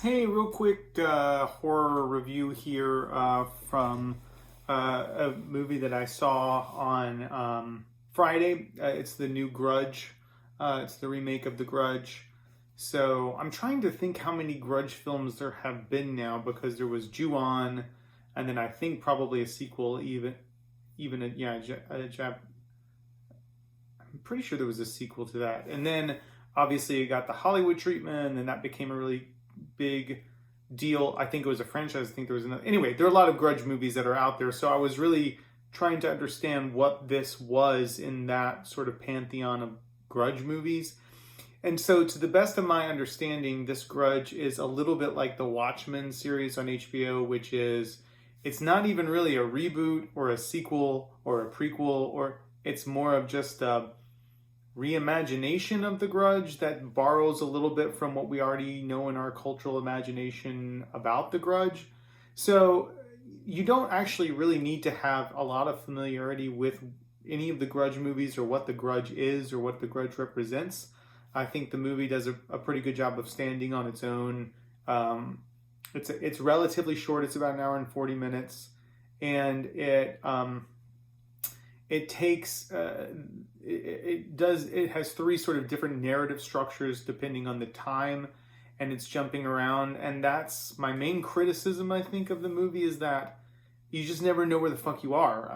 Hey, real quick horror review here from a movie that I saw on Friday. It's the new Grudge. It's the remake of The Grudge. So I'm trying to think how many Grudge films there have been now because there was Ju-on, and then I think probably a sequel, even I'm pretty sure there was a sequel to that, and then obviously it got the Hollywood treatment, and that became a really big deal. I think it was a franchise. I think there was another. Anyway, there are a lot of Grudge movies that are out there. So I was really trying to understand what this was in that sort of pantheon of Grudge movies. And so, to the best of my understanding, this Grudge is a little bit like the Watchmen series on HBO, which is it's not even really a reboot or a sequel or a prequel, or it's more of just a reimagination of The Grudge that borrows a little bit from what we already know in our cultural imagination about The Grudge. So you don't actually really need to have a lot of familiarity with any of the Grudge movies or what The Grudge is or what The Grudge represents. I think the movie does a pretty good job of standing on its own. It's relatively short. It's about an hour and 40 minutes, and it takes it has three sort of different narrative structures depending on the time, and it's jumping around, and that's my main criticism, I think, of the movie, is that you just never know where the fuck you are.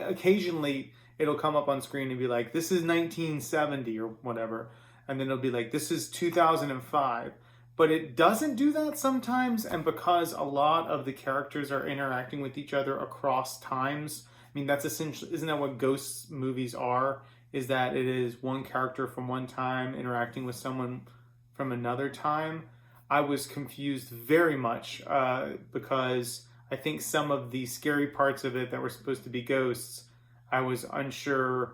Occasionally it'll come up on screen and be like, this is 1970 or whatever, and then it'll be like, this is 2005, but it doesn't do that sometimes. And because a lot of the characters are interacting with each other across times, I mean, that's essentially, isn't that what ghost movies are? Is that it is one character from one time interacting with someone from another time? I was confused very much because I think some of the scary parts of it that were supposed to be ghosts, I was unsure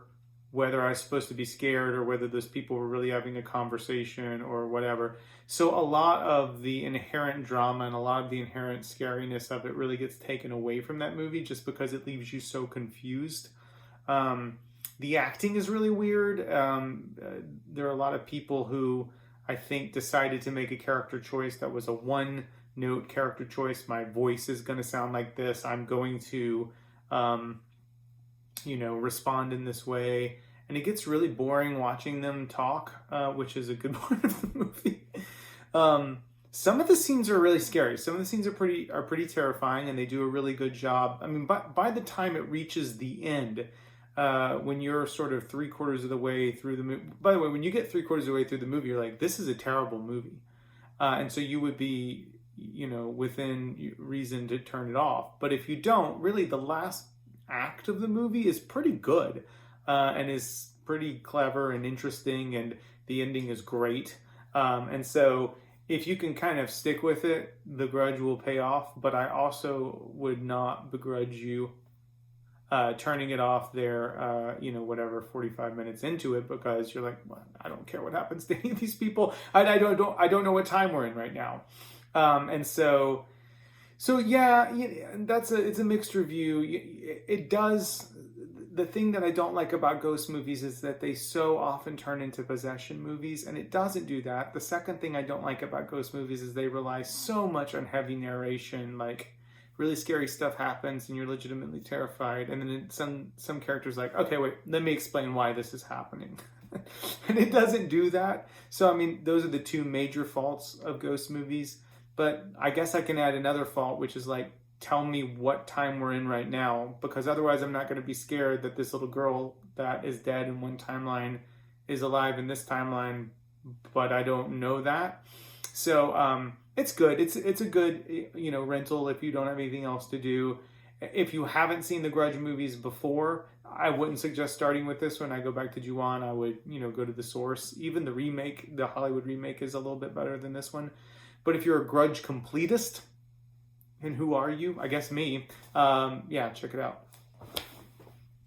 whether I was supposed to be scared or whether those people were really having a conversation or whatever. So a lot of the inherent drama and a lot of the inherent scariness of it really gets taken away from that movie just because it leaves you so confused. The acting is really weird. There are a lot of people who I think decided to make a character choice that was a one-note character choice. My voice is going to sound like this. I'm going to respond in this way, and it gets really boring watching them talk, which is a good part of the movie. Some of the scenes are really scary. Some of the scenes are pretty terrifying, and they do a really good job. I mean, by the time it reaches the end, when you're sort of 3/4 of the way through the movie. By the way, when you get 3/4 of the way through the movie, you're like, this is a terrible movie, and so you would be, within reason to turn it off. But if you don't, really, the last act of the movie is pretty good, and is pretty clever and interesting, and the ending is great. And so if you can kind of stick with it, The Grudge will pay off. But I also would not begrudge you turning it off there, 45 minutes into it, because you're like, well, I don't care what happens to any of these people. I don't know what time we're in right now. And so yeah, it's a mixed review. It does. The thing that I don't like about ghost movies is that they so often turn into possession movies, and it doesn't do that. The second thing I don't like about ghost movies is they rely so much on heavy narration, like really scary stuff happens and you're legitimately terrified, and then some characters like, okay, wait, let me explain why this is happening. And it doesn't do that. So I mean, those are the two major faults of ghost movies. But I guess I can add another fault, which is like, tell me what time we're in right now, because otherwise I'm not going to be scared that this little girl that is dead in one timeline is alive in this timeline, but I don't know that. So it's good. It's a good rental if you don't have anything else to do. If you haven't seen the Grudge movies before, I wouldn't suggest starting with this one. I go back to Ju-on. I would go to the source. Even the remake, the Hollywood remake, is a little bit better than this one. But if you're a Grudge completist, and who are you? I guess me. Yeah, check it out.